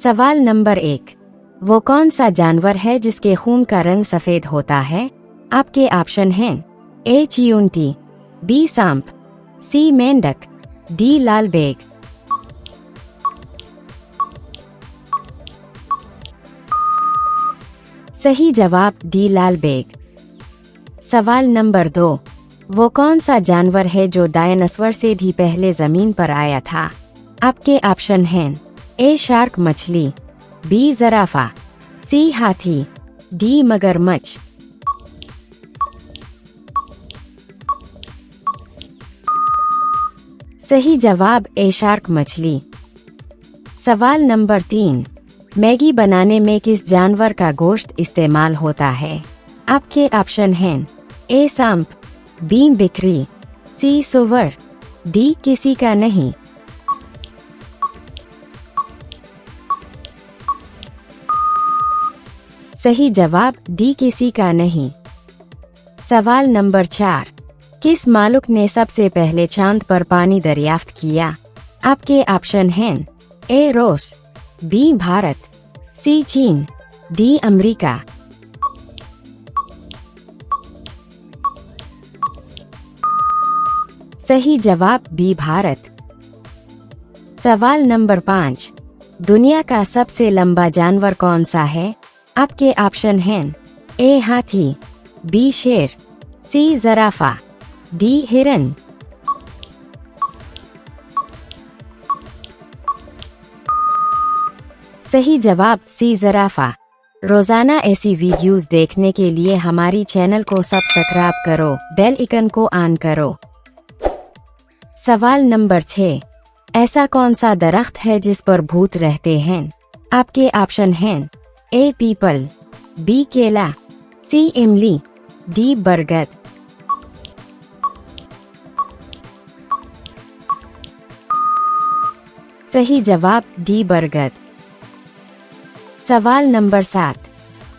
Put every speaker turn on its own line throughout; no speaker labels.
सवाल नंबर 1। वो कौन सा जानवर है जिसके खून का रंग सफेद होता है? आपके ऑप्शन हैं ए चींटी, बी सांप, सी मेंढक, डी लाल बेग। सही जवाब डी लाल बेग। सवाल नंबर 2। वो कौन सा जानवर है जो डायनासोर से भी पहले जमीन पर आया था? आपके ऑप्शन हैं ए शार्क मछली, बी ज़राफ़ा, सी हाथी, डी मगरमच्छ। सही जवाब ए शार्क मछली। सवाल नंबर 3। मैगी बनाने में किस जानवर का गोश्त इस्तेमाल होता है? आपके ऑप्शन हैं ए सांप, बी बिक्री, सी सुअर, डी किसी का नहीं। सही जवाब डी किसी का नहीं। सवाल नंबर 4। किस मालूक ने सबसे पहले चांद पर पानी दरियाफ्त किया? आपके ऑप्शन हैं ए रूस, बी भारत, सी चीन, डी अमेरिका। सही जवाब बी भारत। सवाल नंबर 5। दुनिया का सबसे लंबा जानवर कौन सा है? आपके ऑप्शन हैं ए हाथी, बी शेर, सी ज़राफ़ा, डी हिरन। सही जवाब सी ज़राफ़ा। रोजाना ऐसी वीडियोस देखने के लिए हमारी चैनल को सब्सक्राइब करो, बेल आइकन को ऑन करो। सवाल नंबर 6। ऐसा कौन सा दरख्त है जिस पर भूत रहते हैं? आपके ऑप्शन हैं ए पीपल, बी केला, सी इमली, डी बरगद। सही जवाब डी बरगद। सवाल नंबर 7।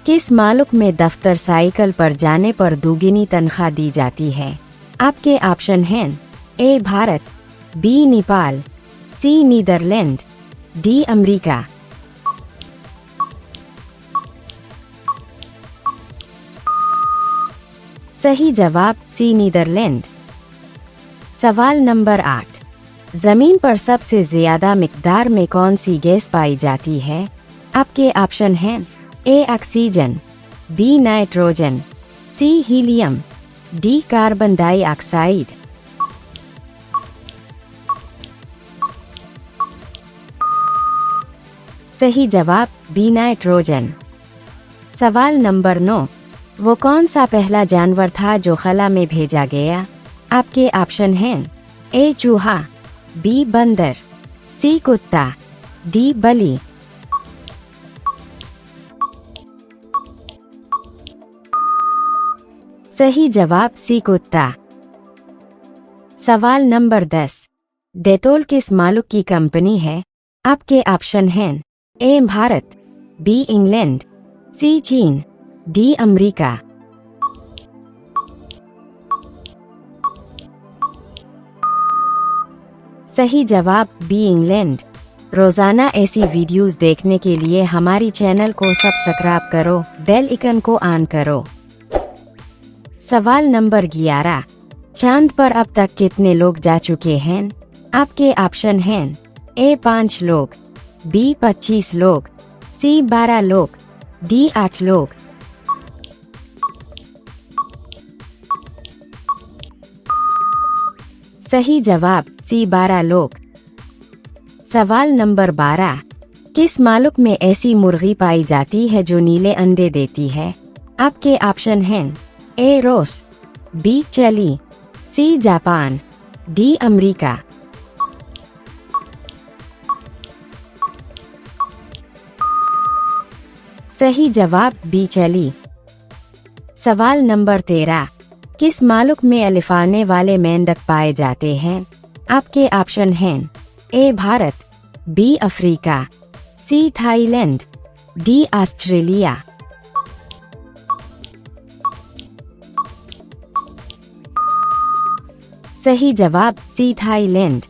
किस मालूक में दफ्तर साइकिल पर जाने पर दुगनी तनख्वाह दी जाती है? आपके ऑप्शन हैं A Bharat, B Nepal, C Netherlands, D America. सही जवाब सी नीदरलैंड। सवाल नंबर 8। जमीन पर सबसे ज्यादा मिकदार में कौन सी गैस पाई जाती है? आपके ऑप्शन हैं A oxygen, B nitrogen, C helium, D carbon dioxide. सही जवाब बी नाइट्रोजन। सवाल नंबर 9। वो कौन सा पहला जानवर था जो खला में भेजा गया? आपके ऑप्शन हैं ए चूहा, बी बंदर, सी कुत्ता, डी बलि। सही जवाब सी कुत्ता। सवाल नंबर 10। डेटोल किस मालूक की कंपनी है? आपके ऑप्शन हैं ए भारत, बी इंग्लैंड, सी चीन, डी अमेरिका। सही जवाब बी इंग्लैंड। रोजाना ऐसी वीडियोस देखने के लिए हमारी चैनल को सब्सक्राइब करो, बेल आइकन को ऑन करो। सवाल नंबर 11। चांद पर अब तक कितने लोग जा चुके हैं? आपके ऑप्शन हैं ए 5 लोग, बी 25 लोग, सी 12 लोग, डी 8 लोग। सही जवाब सी 12 लोग। सवाल नंबर 12। किस मालूक में ऐसी मुर्गी पाई जाती है जो नीले अंडे देती है? आपके ऑप्शन हैं ए रूस, B Chile, C Japan, D America. सही जवाब बी चिली। सवाल नंबर 13। किस मालूक में अलिफाने वाले मेंढक पाए जाते हैं? आपके ऑप्शन हैं A Bharat, B Africa, C Thailand, D Australia. सही जवाब सी थाईलैंड।